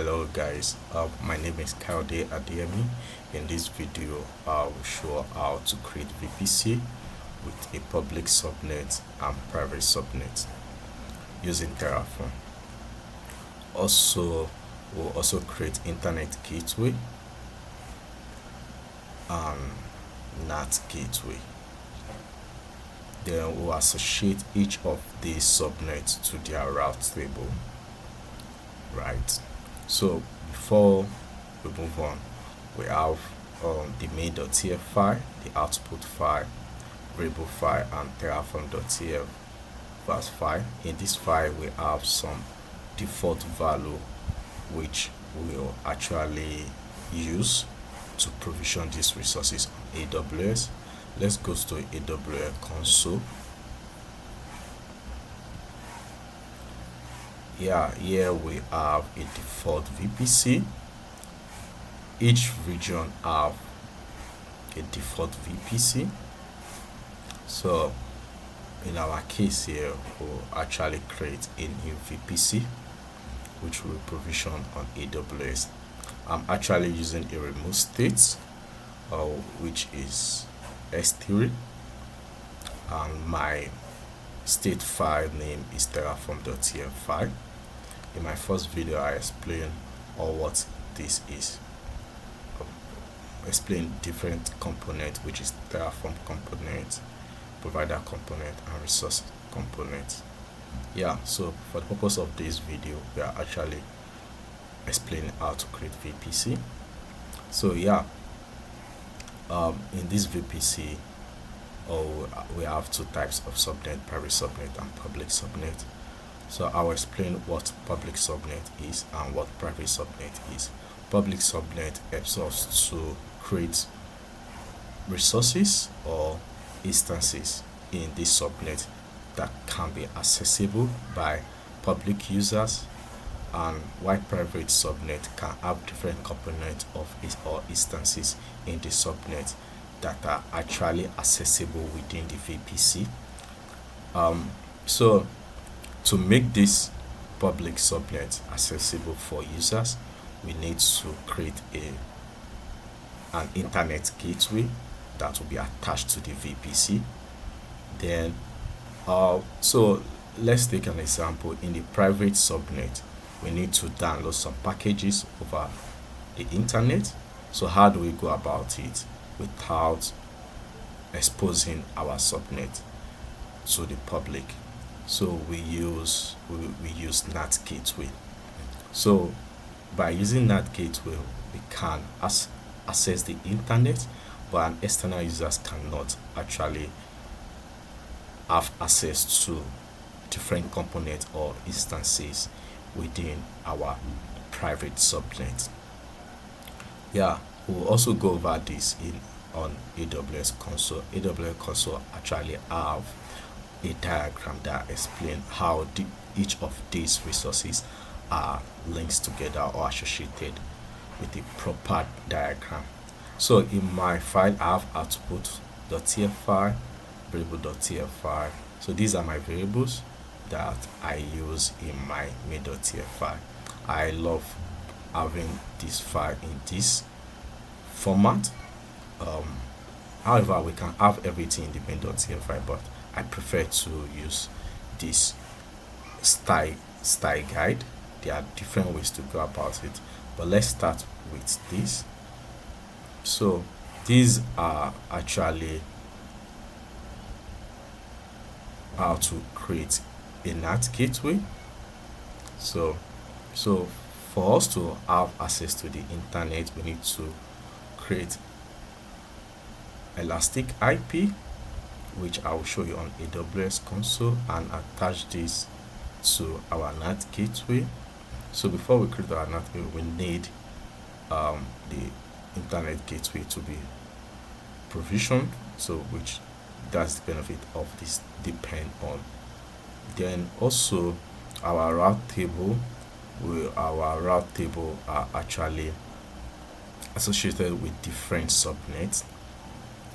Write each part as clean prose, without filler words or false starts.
Hello guys, my name is Kaude Adeyemi. In this video I will show how to create VPC with a public subnet and private subnet using Terraform. We'll also create internet gateway and NAT gateway. Then we'll associate each of these subnets to their route table. Right. So before we move on, we have the main.tf file, the output file, variable file, and terraform.tf verse file. In this file, we have some default value which we'll actually use to provision these resources on AWS. Let's go to AWS console. Here we have a default VPC. Each region have a default VPC. So in our case here, we'll actually create a new VPC which will provision on AWS. I'm actually using a remote state which is S3, and my state file name is terraform.tf file. In my first video, I explained what this is. Explain different components, which is Terraform component, provider component, and resource component. So for the purpose of this video, we are actually explaining how to create VPC. So in this VPC, we have two types of subnet: private subnet and public subnet. So I'll explain what public subnet is and what private subnet is. Public subnet helps us to create resources or instances in this subnet that can be accessible by public users, and while private subnet can have different components of it or instances in the subnet that are actually accessible within the VPC. So to make this public subnet accessible for users, we need to create an internet gateway that will be attached to the VPC. Then so let's take an example. In the private subnet, we need to download some packages over the internet. So how do we go about it without exposing our subnet to the public? So we use NAT gateway. So by using NAT gateway, we can access the internet, but an external users cannot actually have access to different components or instances within our private subnet. We'll also go over this on AWS console. AWS console actually have a diagram that explains how each of these resources are linked together or associated with a proper diagram. So in my file, I have output.tf file, variable.tf file. So these are my variables that I use in my main.tf file. I love having this file in this format. However, we can have everything in the main.tf file, but I prefer to use this style guide. There are different ways to go about it, but let's start with this. So these are actually how to create a NAT gateway. So for us to have access to the internet, we need to create elastic IP, which I will show you on AWS console, and attach this to our NAT gateway. So before we create our NAT gateway, we need the internet gateway to be provisioned, so which that's the benefit of this depend on. Then also our route table are actually associated with different subnets,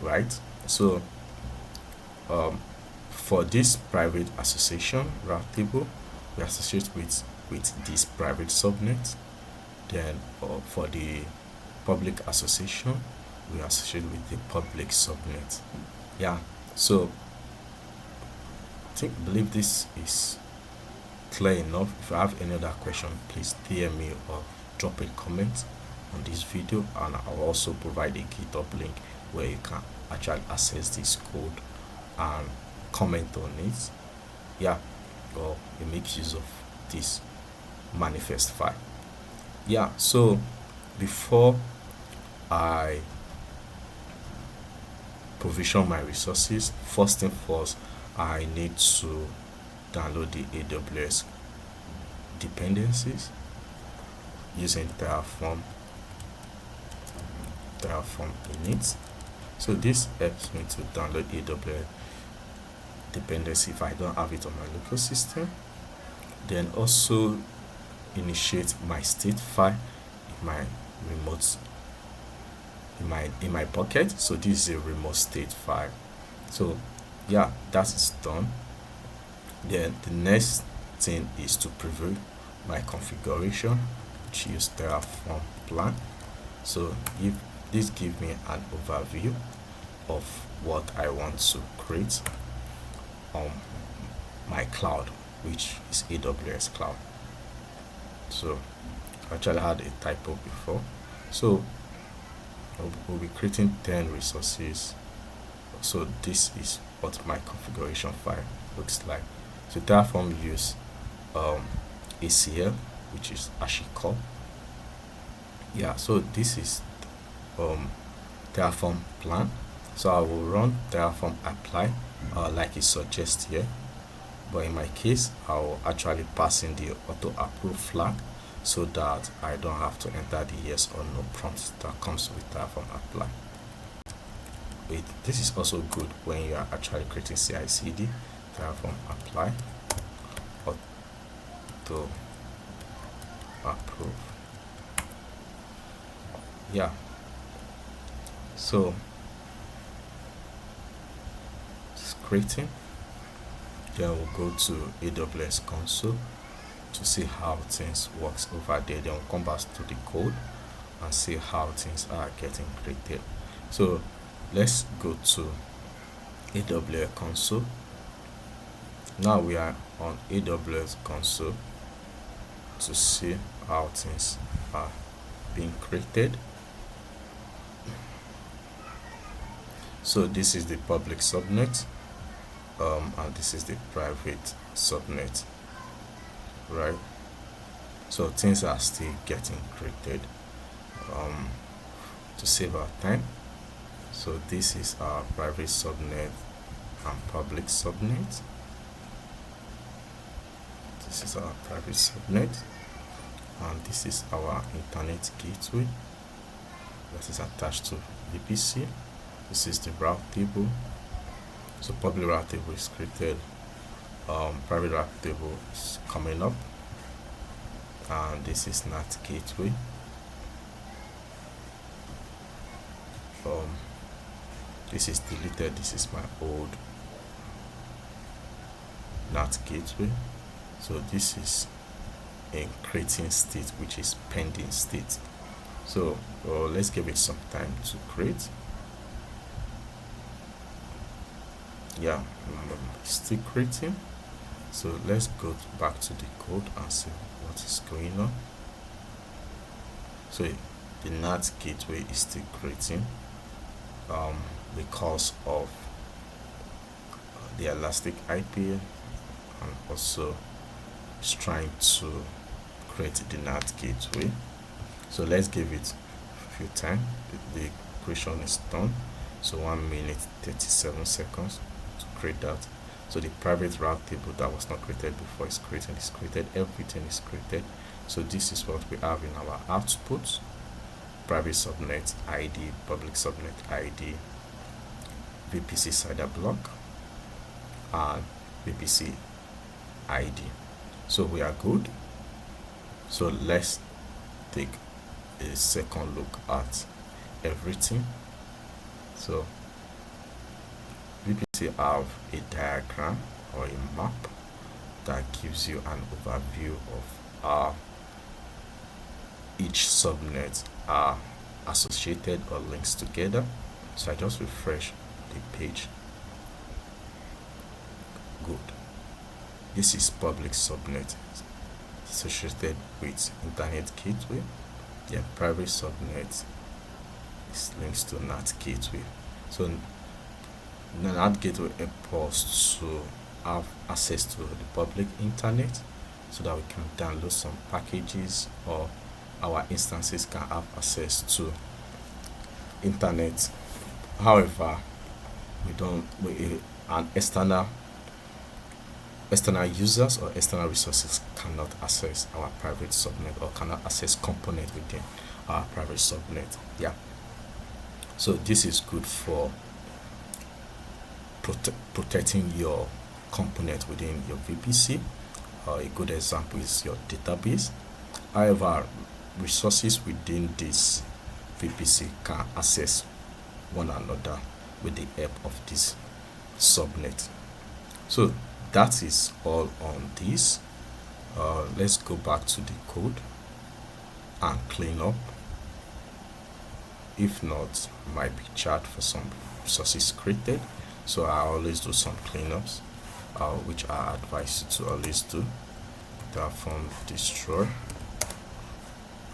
right? So for this private association route table, we associate with this private subnet. Then for the public association, we associate with the public subnet. Yeah, so believe this is clear enough. If you have any other question, please DM me or drop a comment on this video, and I'll also provide a GitHub link where you can actually access this code and comment on it. Yeah, or you make use of this manifest file. Yeah, so before I provision my resources, first thing first, I need to download the AWS dependencies using Terraform init. So this helps me to download AWS dependency if I don't have it on my local system. Then also initiate my state file in my remote in my bucket. So this is a remote state file. So yeah, that is done. Then the next thing is to preview my configuration, which use Terraform plan. So if this gives me an overview of what I want to create on my cloud, which is AWS cloud. So actually I had a typo before. So we'll be creating 10 resources. So this is what my configuration file looks like. So Terraform use ACL, which is HashiCorp. Yeah, so this is Terraform plan. So I will run Terraform apply like it suggests here, but in my case I will actually pass in the auto approve flag so that I don't have to enter the yes or no prompt that comes with Terraform apply. This is also good when you are actually creating CI/CD. Terraform apply auto approve. Yeah, so it's creating. Then we'll go to AWS console to see how things works over there. Then we'll come back to the code and see how things are getting created. So let's go to AWS console. Now we are on AWS console to see how things are being created. So this is the public subnet, and this is the private subnet, right? So things are still getting created. To save our time, so this is our private subnet and public subnet. This is our private subnet, and this is our internet gateway that is attached to VPC. This is the route table. So public route table is created, private route table is coming up, and this is NAT gateway. This is deleted. This is my old NAT gateway. So this is in creating state, which is pending state. So let's give it some time to create. Yeah, still creating. So let's go back to the code and see what is going on. So the NAT gateway is still creating because of the elastic IP, and also it's trying to create the NAT gateway. So let's give it a few time. The creation is done. So 1 minute 37 seconds to create that. So the private route table that was not created before is created, everything is created. So this is what we have in our output: private subnet ID, public subnet ID, VPC CIDR block, and VPC ID. So we are good. So let's take a second look at everything. So VPC have a diagram or a map that gives you an overview of our each subnet are associated or links together. So I just refresh the page. Good. This is public subnet associated with internet gateway. Then private subnet is links to NAT gateway. So the NAT gateway helps us to have access to the public internet so that we can download some packages, or our instances can have access to internet. However, an external users or external resources cannot access our private subnet, or cannot access component within our private subnet. Yeah, so this is good for protecting your component within your VPC. A good example is your database. However, resources within this VPC can access one another with the help of this subnet. So that is all on this. Let's go back to the code and clean up. If not, might be charged for some resources created. So I always do some cleanups, which I advise you to always do. Terraform destroy,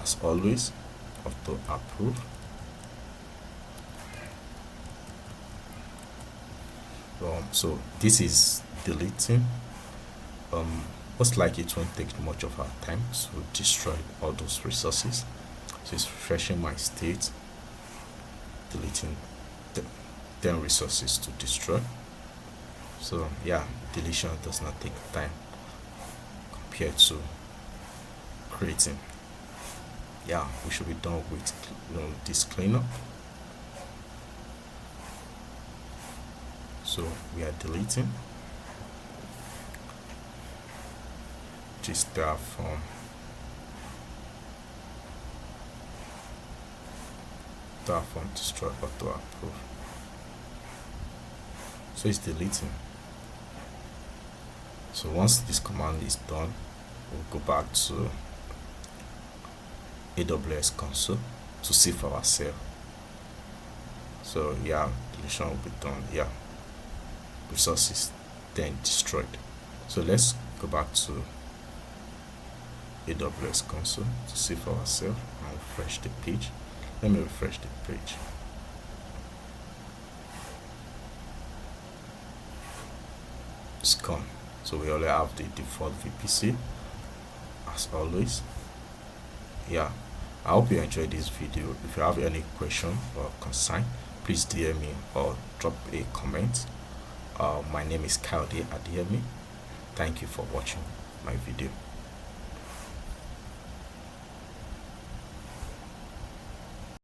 as always, auto approve. So this is deleting. Most likely it won't take much of our time to destroy all those resources. So it's refreshing my state, deleting 10 resources to destroy. So yeah, deletion does not take time compared to creating. Yeah, we should be done with this cleanup. So we are deleting this Terraform destroy auto approve. So it's deleting. So once this command is done, we'll go back to AWS console to see for ourselves. So yeah, deletion will be done. Yeah, resources then destroyed. So let's go back to AWS console to see for ourselves and refresh the page. Let me refresh the page. It's gone. So we only have the default VPC as always. Yeah, I hope you enjoyed this video. If you have any question or concern, please DM me or drop a comment. My name is Kyle Adeyemi. Thank you for watching my video.